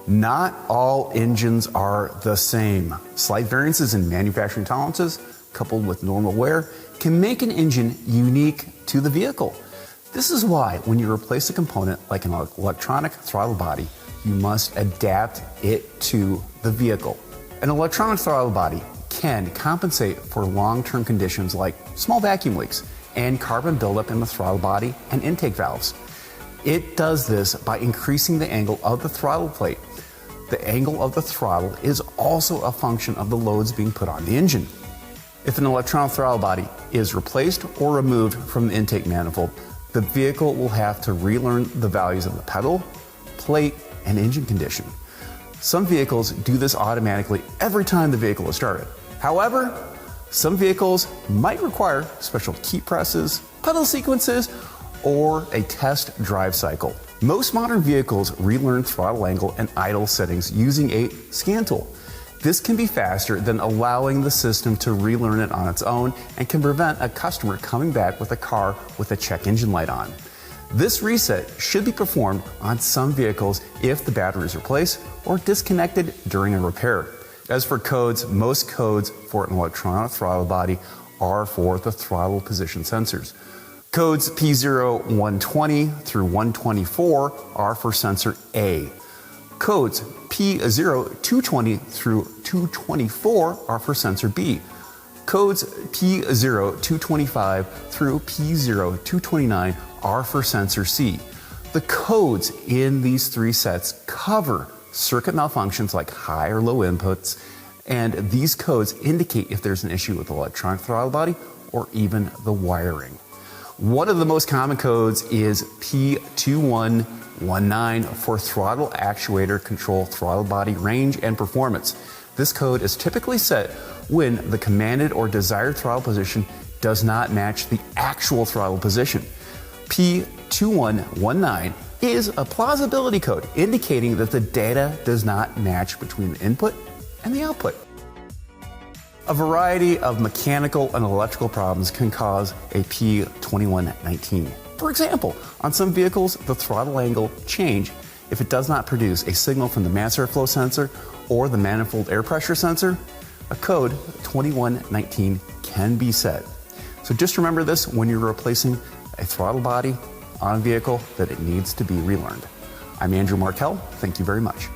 Not all engines are the same. Slight variances in manufacturing tolerances, coupled with normal wear, can make an engine unique to the vehicle. This is why when you replace a component like an electronic throttle body, you must adapt it to the vehicle. An electronic throttle body can compensate for long-term conditions like small vacuum leaks and carbon buildup in the throttle body and intake valves. It does this by increasing the angle of the throttle plate. The angle of the throttle is also a function of the loads being put on the engine. If an electronic throttle body is replaced or removed from the intake manifold, the vehicle will have to relearn the values of the pedal, plate, and engine condition. Some vehicles do this automatically every time the vehicle is started. However, some vehicles might require special key presses, pedal sequences, or a test drive cycle. Most modern vehicles relearn throttle angle and idle settings using a scan tool. This can be faster than allowing the system to relearn it on its own and can prevent a customer coming back with a car with a check engine light on. This reset should be performed on some vehicles if the battery is replaced or disconnected during a repair. As for codes, most codes for an electronic throttle body are for the throttle position sensors. Codes P0-120 through 124 are for sensor A. Codes P0-220 through 224 are for sensor B. Codes P0-225 through P0-229 are for sensor C. The codes in these three sets cover circuit malfunctions like high or low inputs, and these codes indicate if there's an issue with the electronic throttle body or even the wiring. One of the most common codes is P2119 for throttle actuator control throttle body range and performance. This code is typically set when the commanded or desired throttle position does not match the actual throttle position. P2119 is a plausibility code indicating that the data does not match between the input and the output. A variety of mechanical and electrical problems can cause a P2119. For example, on some vehicles, the throttle angle change if it does not produce a signal from the mass airflow sensor or the manifold air pressure sensor. A code 2119 can be set. So just remember this when you're replacing a throttle body on a vehicle, that it needs to be relearned. I'm Andrew Markell. Thank you very much.